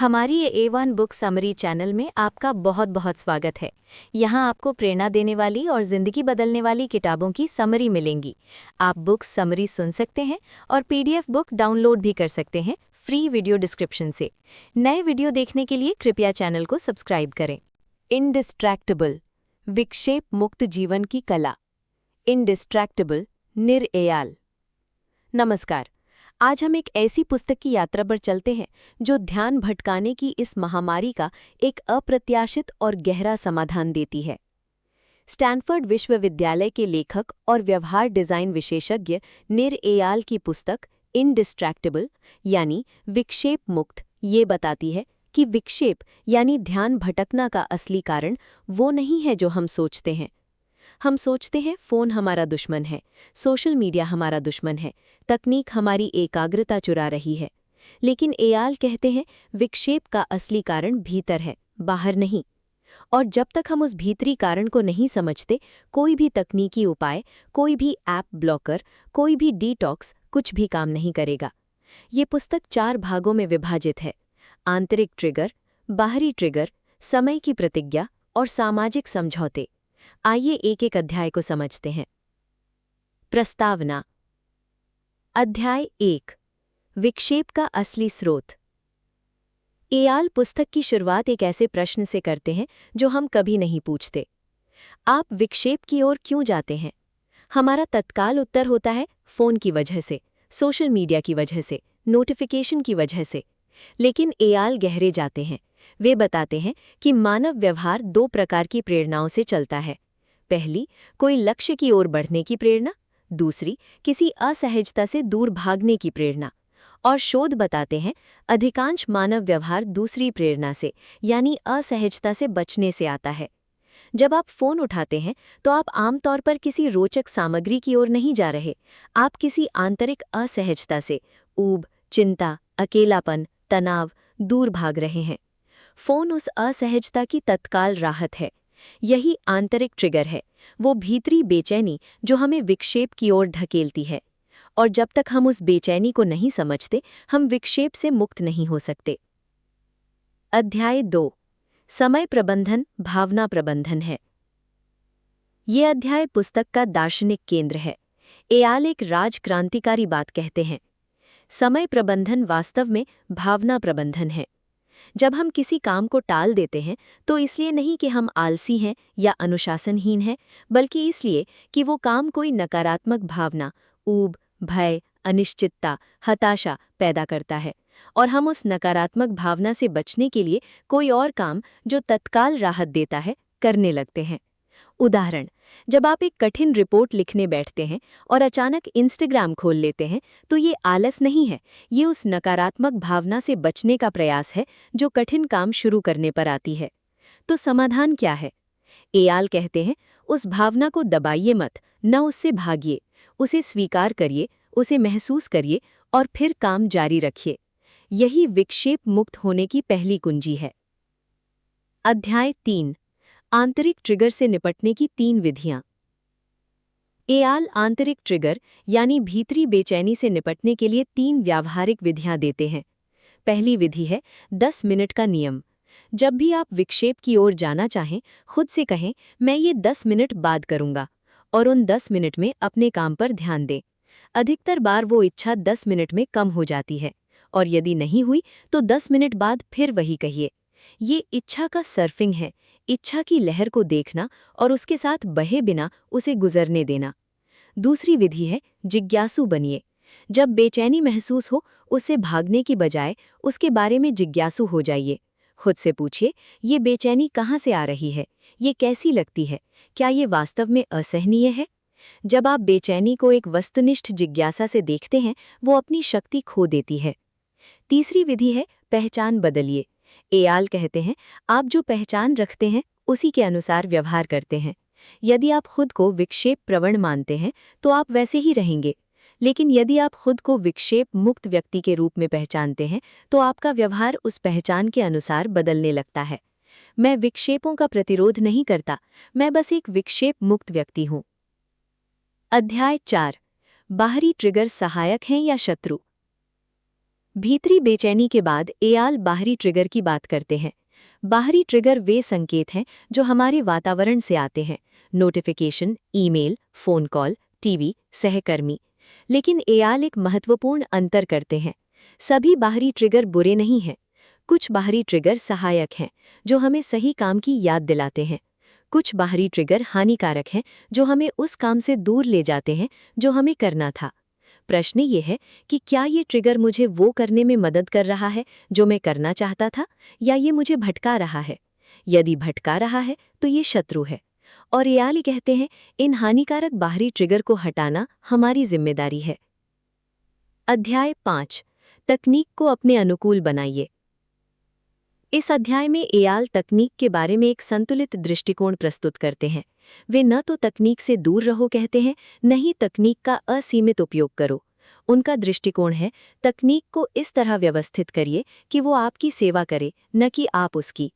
हमारी ये A1 book summary channel में आपका बहुत बहुत स्वागत है। यहाँ आपको प्रेरणा देने वाली और ज़िंदगी बदलने वाली किताबों की समरी मिलेंगी। आप बुक समरी सुन सकते हैं और PDF बुक डाउनलोड भी कर सकते हैं फ्री वीडियो डिस्क्रिप्शन से। नए वीडियो देखने के लिए कृपया चैनल को सब्सक्राइब करें। इंडिस्ट्रैक्टेबल, विक्षेप मुक्त जीवन की कला। इंडिस्ट्रैक्टेबल, निर एयाल। नमस्कार। आज हम एक ऐसी पुस्तक की यात्रा पर चलते हैं जो ध्यान भटकाने की इस महामारी का एक अप्रत्याशित और गहरा समाधान देती है। स्टैनफोर्ड विश्वविद्यालय के लेखक और व्यवहार डिजाइन विशेषज्ञ निर एयाल की पुस्तक इंडिस्ट्रैक्टेबल यानी विक्षेप मुक्त ये बताती है कि विक्षेप यानी ध्यान भटकना का असली कारण वो नहीं है जो हम सोचते हैं। हम सोचते हैं फ़ोन हमारा दुश्मन है, सोशल मीडिया हमारा दुश्मन है, तकनीक हमारी एकाग्रता चुरा रही है। लेकिन एयाल कहते हैं विक्षेप का असली कारण भीतर है, बाहर नहीं। और जब तक हम उस भीतरी कारण को नहीं समझते, कोई भी तकनीकी उपाय, कोई भी ऐप ब्लॉकर, कोई भी डिटॉक्स कुछ भी काम नहीं करेगा। ये पुस्तक 4 भागों में विभाजित है: आंतरिक ट्रिगर, बाहरी ट्रिगर, समय की प्रतिज्ञा और सामाजिक समझौते। आइए एक एक अध्याय को समझते हैं। प्रस्तावना। अध्याय 1, विक्षेप का असली स्रोत। एयाल पुस्तक की शुरुआत एक ऐसे प्रश्न से करते हैं जो हम कभी नहीं पूछते। आप विक्षेप की ओर क्यों जाते हैं? हमारा तत्काल उत्तर होता है फ़ोन की वजह से, सोशल मीडिया की वजह से, नोटिफिकेशन की वजह से। लेकिन एयाल गहरे जाते हैं। वे बताते हैं कि मानव व्यवहार 2 प्रकार की प्रेरणाओं से चलता है। पहली, कोई लक्ष्य की ओर बढ़ने की प्रेरणा। दूसरी, किसी असहजता से दूर भागने की प्रेरणा। और शोध बताते हैं अधिकांश मानव व्यवहार दूसरी प्रेरणा से यानी असहजता से बचने से आता है। जब आप फ़ोन उठाते हैं तो आप आमतौर पर किसी रोचक सामग्री की ओर नहीं जा रहे। आप किसी आंतरिक असहजता से, ऊब, चिंता, अकेलापन, तनाव, दूर भाग रहे हैं। फ़ोन उस असहजता की तत्काल राहत है। यही आंतरिक ट्रिगर है, वो भीतरी बेचैनी जो हमें विक्षेप की ओर ढकेलती है। और जब तक हम उस बेचैनी को नहीं समझते, हम विक्षेप से मुक्त नहीं हो सकते। अध्याय 2, समय प्रबंधन, भावना प्रबंधन है। ये अध्याय पुस्तक का दार्शनिक केंद्र है। एयाल एक राजक्रांतिकारी बात कहते हैं। समय प्रबंधन वास्तव में भावना प्रबंधन है। जब हम किसी काम को टाल देते हैं तो इसलिए नहीं कि हम आलसी हैं या अनुशासनहीन हैं, बल्कि इसलिए कि वो काम कोई नकारात्मक भावना, ऊब, भय, अनिश्चितता, हताशा पैदा करता है। और हम उस नकारात्मक भावना से बचने के लिए कोई और काम जो तत्काल राहत देता है करने लगते हैं। उदाहरण, जब आप एक कठिन रिपोर्ट लिखने बैठते हैं और अचानक इंस्टाग्राम खोल लेते हैं तो ये आलस नहीं है, ये उस नकारात्मक भावना से बचने का प्रयास है जो कठिन काम शुरू करने पर आती है। तो समाधान क्या है? एयाल कहते हैं उस भावना को दबाइए मत, न उससे भागिए, उसे स्वीकार करिए, उसे महसूस करिए और फिर काम जारी रखिए। यही विक्षेप मुक्त होने की पहली कुंजी है। अध्याय 3, आंतरिक ट्रिगर से निपटने की 3 विधियां। एयाल आंतरिक ट्रिगर यानी भीतरी बेचैनी से निपटने के लिए 3 व्यावहारिक विधियां देते हैं। पहली विधि है 10 मिनट का नियम। जब भी आप विक्षेप की ओर जाना चाहें, खुद से कहें मैं ये 10 मिनट बाद करूंगा, और उन 10 मिनट में अपने काम पर ध्यान दें। अधिकतर बार वो इच्छा 10 मिनट में कम हो जाती है, और यदि नहीं हुई तो 10 मिनट बाद फिर वही कहिए। ये इच्छा का सर्फिंग है, इच्छा की लहर को देखना और उसके साथ बहे बिना उसे गुजरने देना। दूसरी विधि है जिज्ञासु बनिए। जब बेचैनी महसूस हो, उससे भागने की बजाय उसके बारे में जिज्ञासु हो जाइए। खुद से पूछिए, ये बेचैनी कहाँ से आ रही है? ये कैसी लगती है? क्या ये वास्तव में असहनीय है? जब आप बेचैनी को एक वस्तुनिष्ठ जिज्ञासा से देखते हैं, वो अपनी शक्ति खो देती है। तीसरी विधि है पहचान बदलिए। एयाल कहते हैं आप जो पहचान रखते हैं उसी के अनुसार व्यवहार करते हैं। यदि आप खुद को विक्षेप प्रवण मानते हैं तो आप वैसे ही रहेंगे। लेकिन यदि आप खुद को विक्षेप मुक्त व्यक्ति के रूप में पहचानते हैं तो आपका व्यवहार उस पहचान के अनुसार बदलने लगता है। मैं विक्षेपों का प्रतिरोध नहीं करता, मैं बस एक विक्षेप मुक्त व्यक्ति हूँ। अध्याय 4, बाहरी ट्रिगर सहायक हैं या शत्रु। भीतरी बेचैनी के बाद एआल बाहरी ट्रिगर की बात करते हैं। बाहरी ट्रिगर वे संकेत हैं जो हमारे वातावरण से आते हैं, notification, email, phone call, TV, सहकर्मी। लेकिन एआल एक महत्वपूर्ण अंतर करते हैं। सभी बाहरी ट्रिगर बुरे नहीं हैं। कुछ बाहरी ट्रिगर सहायक हैं, जो हमें सही काम की याद दिलाते हैं। कुछ बाहरी ट्रिगर हानिकारक हैं, जो हमें उस काम से दूर ले जाते हैं जो हमें करना था। प्रश्न ये है कि क्या ये ट्रिगर मुझे वो करने में मदद कर रहा है जो मैं करना चाहता था, या ये मुझे भटका रहा है? यदि भटका रहा है तो ये शत्रु है। और एआल कहते हैं, इन हानिकारक बाहरी ट्रिगर को हटाना हमारी जिम्मेदारी है। अध्याय 5, तकनीक को अपने अनुकूल बनाइए। इस अध्याय में एआल तकनीक के बारे में एक संतुलित दृष्टिकोण प्रस्तुत करते हैं। वे न तो तकनीक से दूर रहो कहते हैं, न ही तकनीक का असीमित उपयोग करो। उनका दृष्टिकोण है, तकनीक को इस तरह व्यवस्थित करिए कि वो आपकी सेवा करे, न कि आप उसकी।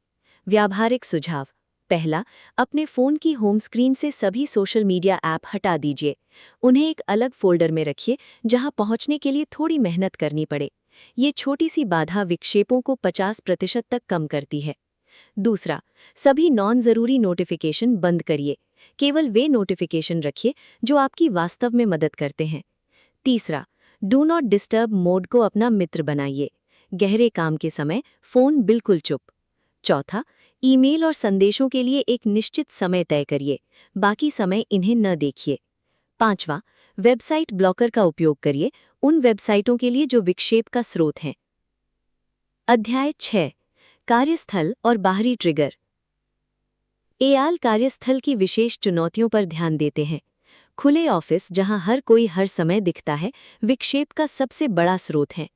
व्यावहारिक सुझाव। पहला, अपने फ़ोन की होम स्क्रीन से सभी सोशल मीडिया ऐप हटा दीजिए। उन्हें एक अलग फ़ोल्डर में रखिए जहां पहुंचने के लिए थोड़ी मेहनत करनी पड़े। ये छोटी सी बाधा विक्षेपों को 50% तक कम करती है। दूसरा, सभी नॉन ज़रूरी नोटिफिकेशन बंद करिए। केवल वे नोटिफिकेशन रखिए जो आपकी वास्तव में मदद करते हैं। तीसरा, डू नॉट डिस्टर्ब मोड को अपना मित्र बनाइए। गहरे काम के समय फ़ोन बिल्कुल चुप। चौथा, ईमेल और संदेशों के लिए एक निश्चित समय तय करिए, बाकी समय इन्हें न देखिए। पांचवा, वेबसाइट ब्लॉकर का उपयोग करिए उन वेबसाइटों के लिए जो विक्षेप का स्रोत हैं। अध्याय 6, कार्यस्थल और बाहरी ट्रिगर। एआल कार्यस्थल की विशेष चुनौतियों पर ध्यान देते हैं। खुले ऑफिस जहां हर कोई हर समय दिखता है, विक्षेप का सबसे बड़ा स्रोत है।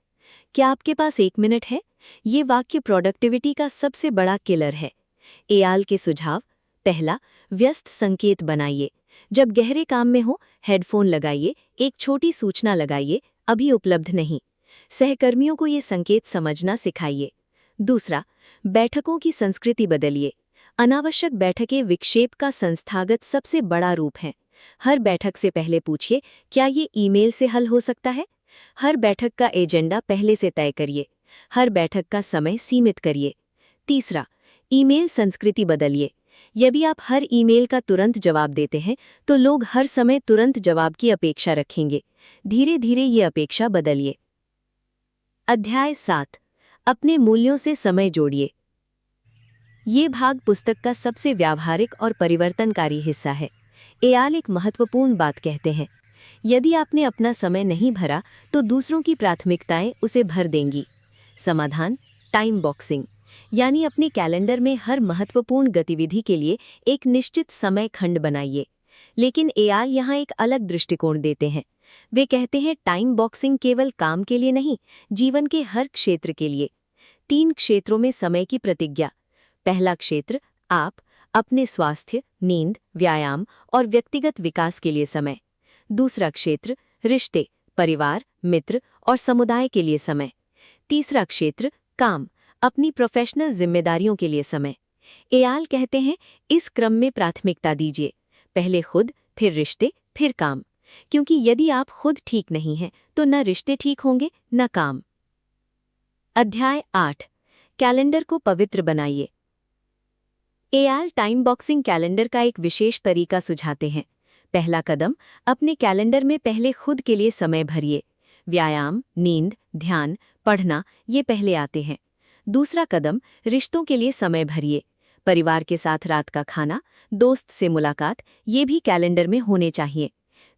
क्या आपके पास 1 मिनट है? ये वाक्य प्रोडक्टिविटी का सबसे बड़ा किलर है। एआल के सुझाव। पहला, व्यस्त संकेत बनाइए। जब गहरे काम में हो, हेडफोन लगाइए, एक छोटी सूचना लगाइए, अभी उपलब्ध नहीं। सहकर्मियों को ये संकेत समझना सिखाइए। दूसरा, बैठकों की संस्कृति बदलिए। अनावश्यक बैठकें विक्षेप का संस्थागत सबसे बड़ा रूप हैं। हर बैठक से पहले पूछिए, क्या ये ईमेल से हल हो सकता है? हर बैठक का एजेंडा पहले से तय करिए। हर बैठक का समय सीमित करिए। तीसरा, ईमेल संस्कृति बदलिए। यदि आप हर ईमेल का तुरंत जवाब देते हैं, तो लोग हर समय तुरंत जवाब की अपेक्षा रखेंगे। धीरे धीरे ये अपेक्षा बदलिए। अध्याय 7, अपने मूल्यों से समय जोड़िए। ये भाग पुस्तक का सबसे व्यावहारिक और परिवर्तनकारी हिस्सा है। एआल एक महत्वपूर्ण बात कहते हैं, यदि आपने अपना समय नहीं भरा तो दूसरों की प्राथमिकताएं उसे भर देंगी। समाधान, टाइम बॉक्सिंग, यानी अपने कैलेंडर में हर महत्वपूर्ण गतिविधि के लिए एक निश्चित समय खंड बनाइए। लेकिन एआल यहाँ एक अलग दृष्टिकोण देते हैं। वे कहते हैं, टाइम बॉक्सिंग केवल काम के लिए नहीं, जीवन के हर क्षेत्र के लिए। 3 क्षेत्रों में समय की प्रतिज्ञा। पहला क्षेत्र, आप, अपने स्वास्थ्य, नींद, व्यायाम और व्यक्तिगत विकास के लिए समय। दूसरा क्षेत्र, रिश्ते, परिवार, मित्र और समुदाय के लिए समय। तीसरा क्षेत्र, काम, अपनी प्रोफेशनल जिम्मेदारियों के लिए समय। एआल कहते हैं, इस क्रम में प्राथमिकता दीजिए। पहले खुद, फिर रिश्ते, फिर काम। क्योंकि यदि आप खुद ठीक नहीं हैं, तो न रिश्ते ठीक होंगे, न काम। अध्याय 8, कैलेंडर को पवित्र बनाइए। एआल टाइम बॉक्सिंग कैलेंडर का एक विशेष तरीका सुझाते हैं। पहला कदम, अपने कैलेंडर में पहले खुद के लिए समय भरिए। व्यायाम, नींद, ध्यान, पढ़ना, ये पहले आते हैं। दूसरा कदम, रिश्तों के लिए समय भरिए। परिवार के साथ रात का खाना, दोस्त से मुलाकात, ये भी कैलेंडर में होने चाहिए।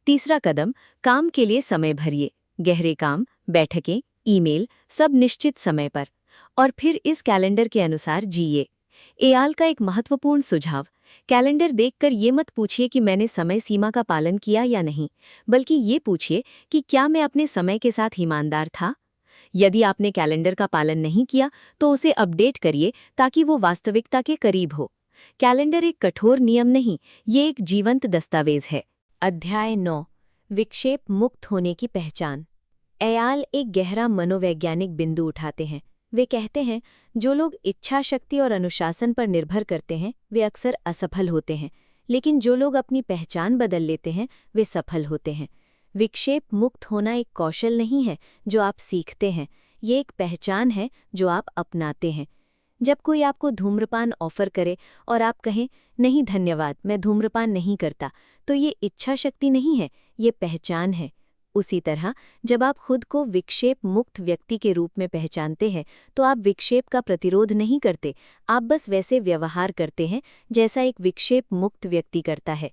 तीसरा कदम, काम के लिए समय भरिए। गहरे काम, बैठकें, ईमेल, सब निश्चित समय पर। और फिर इस कैलेंडर के अनुसार जिए। एआल का एक महत्वपूर्ण सुझाव, कैलेंडर देखकर ये मत पूछिए कि मैंने समय सीमा का पालन किया या नहीं, बल्कि ये पूछिए कि क्या मैं अपने समय के साथ ईमानदार था। यदि आपने कैलेंडर का पालन नहीं किया, तो उसे अपडेट करिए ताकि वो वास्तविकता के करीब हो। कैलेंडर एक कठोर नियम नहीं, ये एक जीवंत दस्तावेज है। अध्याय 9, विक्षेप मुक्त होने की पहचान। एआल एक गहरा मनोवैज्ञानिक बिंदु उठाते हैं। वे कहते हैं, जो लोग इच्छा शक्ति और अनुशासन पर निर्भर करते हैं, वे अक्सर असफल होते हैं, लेकिन जो लोग अपनी पहचान बदल लेते हैं, वे सफल होते हैं। विक्षेप मुक्त होना एक कौशल नहीं है जो आप सीखते हैं, ये एक पहचान है जो आप अपनाते हैं। जब कोई आपको धूम्रपान ऑफर करे और आप कहें, नहीं धन्यवाद, मैं धूम्रपान नहीं करता, तो ये इच्छा शक्ति नहीं है, ये पहचान है। उसी तरह जब आप खुद को विक्षेप मुक्त व्यक्ति के रूप में पहचानते हैं तो आप विक्षेप का प्रतिरोध नहीं करते, आप बस वैसे व्यवहार करते हैं जैसा एक विक्षेप मुक्त व्यक्ति करता है।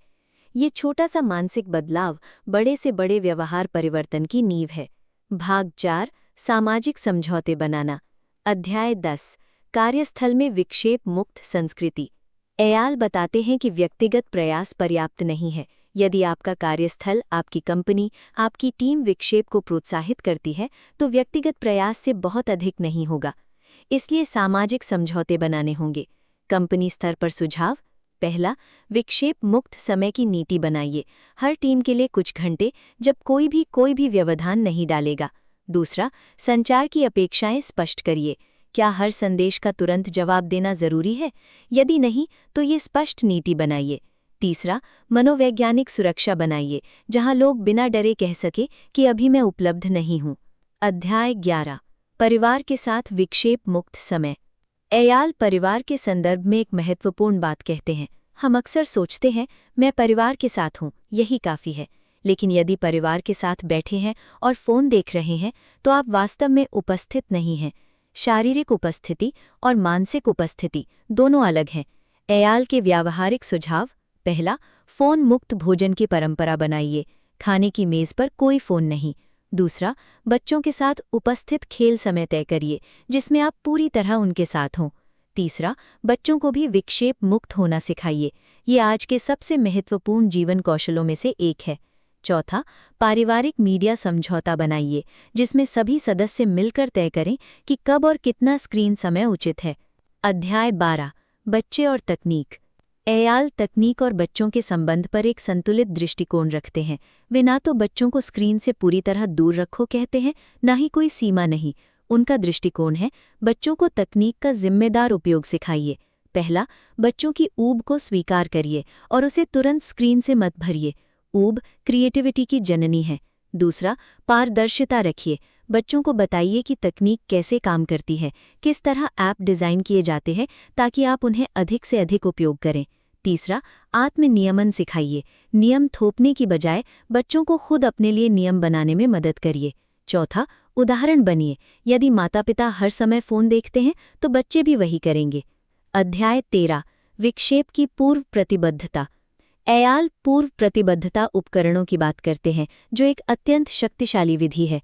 ये छोटा सा मानसिक बदलाव बड़े से बड़े व्यवहार परिवर्तन की नींव है। भाग 4 सामाजिक समझौते बनाना। अध्याय 10 कार्यस्थल में विक्षेप मुक्त संस्कृति। एयाल बताते हैं कि व्यक्तिगत प्रयास पर्याप्त नहीं है। यदि आपका कार्यस्थल, आपकी कंपनी, आपकी टीम विक्षेप को प्रोत्साहित करती है तो व्यक्तिगत प्रयास से बहुत अधिक नहीं होगा। इसलिए सामाजिक समझौते बनाने होंगे। कंपनी स्तर पर सुझाव। पहला, विक्षेप मुक्त समय की नीति बनाइए। हर टीम के लिए कुछ घंटे जब कोई भी व्यवधान नहीं डालेगा। दूसरा, संचार की अपेक्षाएं स्पष्ट करिए। क्या हर संदेश का तुरंत जवाब देना जरूरी है? यदि नहीं तो ये स्पष्ट नीति बनाइए। तीसरा, मनोवैज्ञानिक सुरक्षा बनाइए, जहां लोग बिना डरे कह सके कि अभी मैं उपलब्ध नहीं हूं। अध्याय 11 परिवार के साथ विक्षेप मुक्त समय। एयाल परिवार के संदर्भ में एक महत्वपूर्ण बात कहते हैं। हम अक्सर सोचते हैं, मैं परिवार के साथ हूं, यही काफी है। लेकिन यदि परिवार के साथ बैठे हैं और फोन देख रहे हैं तो आप वास्तव में उपस्थित नहीं हैं। शारीरिक उपस्थिति और मानसिक उपस्थिति दोनों अलग हैं। एयाल के व्यावहारिक सुझाव। पहला, फोन मुक्त भोजन की परंपरा बनाइए। खाने की मेज पर कोई फोन नहीं। दूसरा, बच्चों के साथ उपस्थित खेल समय तय करिए जिसमें आप पूरी तरह उनके साथ हों। तीसरा, बच्चों को भी विक्षेप मुक्त होना सिखाइए। ये आज के सबसे महत्वपूर्ण जीवन कौशलों में से एक है। चौथा, पारिवारिक मीडिया समझौता बनाइए जिसमें सभी सदस्य मिलकर तय करें कि कब और कितना स्क्रीन समय उचित है। अध्याय 12 बच्चे और तकनीक। एयाल तकनीक और बच्चों के संबंध पर एक संतुलित दृष्टिकोण रखते हैं। वे ना तो बच्चों को स्क्रीन से पूरी तरह दूर रखो कहते हैं, ना ही कोई सीमा नहीं। उनका दृष्टिकोण है, बच्चों को तकनीक का जिम्मेदार उपयोग सिखाइए। पहला, बच्चों की ऊब को स्वीकार करिए और उसे तुरंत स्क्रीन से मत भरिए। ऊब क्रिएटिविटी की जननी है। दूसरा, पारदर्शिता रखिए। बच्चों को बताइए कि तकनीक कैसे काम करती है, किस तरह ऐप डिज़ाइन किए जाते हैं ताकि आप उन्हें अधिक से अधिक उपयोग करें। तीसरा, आत्मनियमन सिखाइए। नियम थोपने की बजाय बच्चों को खुद अपने लिए नियम बनाने में मदद करिए। चौथा, उदाहरण बनिए। यदि माता पिता हर समय फ़ोन देखते हैं तो बच्चे भी वही करेंगे। अध्याय 13 विक्षेप की पूर्व प्रतिबद्धता। एयाल पूर्व प्रतिबद्धता उपकरणों की बात करते हैं जो एक अत्यंत शक्तिशाली विधि है।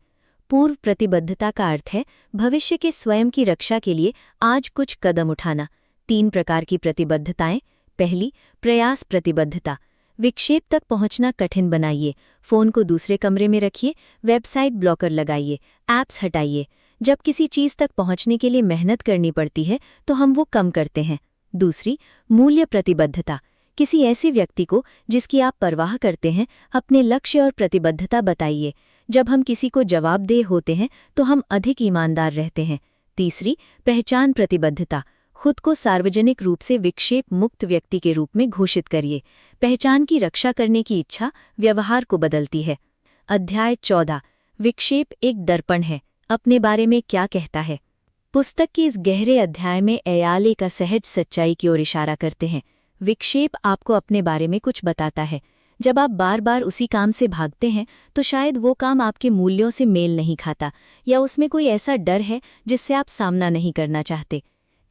पूर्व प्रतिबद्धता का अर्थ है भविष्य के स्वयं की रक्षा के लिए आज कुछ कदम उठाना। 3 प्रकार की प्रतिबद्धताएं। पहली, प्रयास प्रतिबद्धता। विक्षेप तक पहुंचना कठिन बनाइए। फ़ोन को दूसरे कमरे में रखिए, वेबसाइट ब्लॉकर लगाइए, ऐप्स हटाइए। जब किसी चीज़ तक पहुंचने के लिए मेहनत करनी पड़ती है तो हम वो कम करते हैं। दूसरी, मूल्य प्रतिबद्धता। किसी ऐसे व्यक्ति को जिसकी आप परवाह करते हैं अपने लक्ष्य और प्रतिबद्धता बताइए। जब हम किसी को जवाबदेह होते हैं तो हम अधिक ईमानदार रहते हैं। तीसरी, पहचान प्रतिबद्धता। खुद को सार्वजनिक रूप से विक्षेप मुक्त व्यक्ति के रूप में घोषित करिए। पहचान की रक्षा करने की इच्छा व्यवहार को बदलती है। अध्याय 14 विक्षेप एक दर्पण है, अपने बारे में क्या कहता है। पुस्तक के इस गहरे अध्याय में एयाल एक असहज सच्चाई की ओर इशारा करते हैं। विक्षेप आपको अपने बारे में कुछ बताता है। जब आप बार बार उसी काम से भागते हैं तो शायद वो काम आपके मूल्यों से मेल नहीं खाता या उसमें कोई ऐसा डर है जिससे आप सामना नहीं करना चाहते।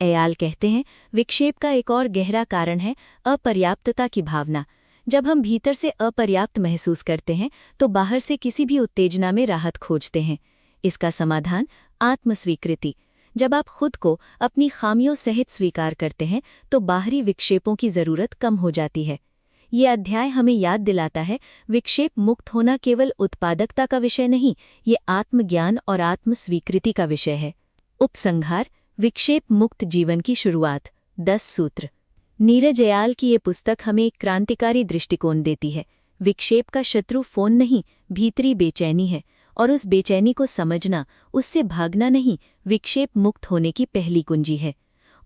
एयाल कहते हैं, विक्षेप का एक और गहरा कारण है अपर्याप्तता की भावना। जब हम भीतर से अपर्याप्त महसूस करते हैं तो बाहर से किसी भी उत्तेजना में राहत खोजते हैं। इसका समाधान आत्मस्वीकृति। जब आप खुद को अपनी खामियों सहित स्वीकार करते हैं तो बाहरी विक्षेपों की जरूरत कम हो जाती है। ये अध्याय हमें याद दिलाता है, विक्षेप मुक्त होना केवल उत्पादकता का विषय नहीं, ये आत्मज्ञान और आत्मस्वीकृति का विषय है। उपसंहार, विक्षेप मुक्त जीवन की शुरुआत, 10 सूत्र। नीरज एयाल की ये पुस्तक हमें एक क्रांतिकारी दृष्टिकोण देती है। विक्षेप का शत्रु फोन नहीं, भीतरी बेचैनी है, और उस बेचैनी को समझना, उससे भागना नहीं, विक्षेप मुक्त होने की पहली कुंजी है।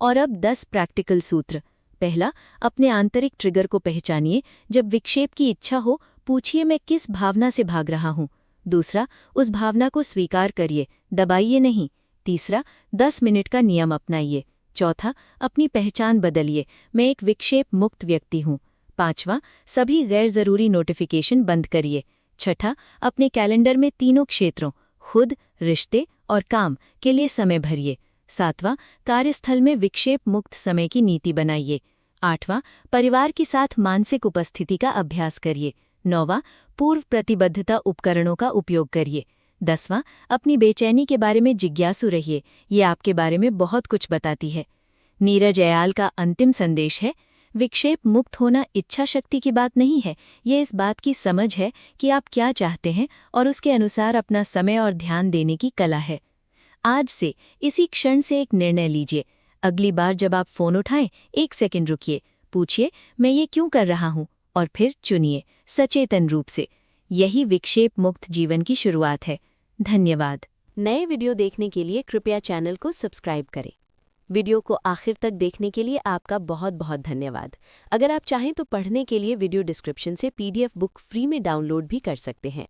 और अब 10 प्रैक्टिकल सूत्र। पहला, अपने आंतरिक ट्रिगर को पहचानिए। जब विक्षेप की इच्छा हो, पूछिए मैं किस भावना से भाग रहा हूँ। दूसरा, उस भावना को स्वीकार करिए, दबाइए नहीं। तीसरा, 10 मिनट का नियम अपनाइए। चौथा, अपनी पहचान बदलिए, मैं एक विक्षेप मुक्त व्यक्ति हूँ। पांचवा, सभी गैर जरूरी नोटिफिकेशन बंद करिए। छठा, अपने कैलेंडर में तीनों क्षेत्रों खुद, रिश्ते और काम के लिए समय भरिए। सातवां, कार्यस्थल में विक्षेप मुक्त समय की नीति बनाइए। आठवां, परिवार के साथ मानसिक उपस्थिति का अभ्यास करिए। नौवां, पूर्व प्रतिबद्धता उपकरणों का उपयोग करिए। 10वां, अपनी बेचैनी के बारे में जिज्ञासु रहिए, ये आपके बारे में बहुत कुछ बताती है। नीरज एयाल का अंतिम संदेश है, विक्षेप मुक्त होना इच्छा शक्ति की बात नहीं है, ये इस बात की समझ है कि आप क्या चाहते हैं और उसके अनुसार अपना समय और ध्यान देने की कला है। आज से इसी क्षण से एक निर्णय लीजिए। अगली बार जब आप फोन उठाएं, 1 सेकंड रुकिए, पूछिए मैं ये क्यों कर रहा हूं, और फिर चुनिए सचेतन रूप से। यही विक्षेप मुक्त जीवन की शुरुआत है। धन्यवाद। नए वीडियो देखने के लिए कृपया चैनल को सब्सक्राइब करें। वीडियो को आखिर तक देखने के लिए आपका बहुत बहुत धन्यवाद। अगर आप चाहें तो पढ़ने के लिए वीडियो डिस्क्रिप्शन से PDF बुक फ्री में डाउनलोड भी कर सकते हैं।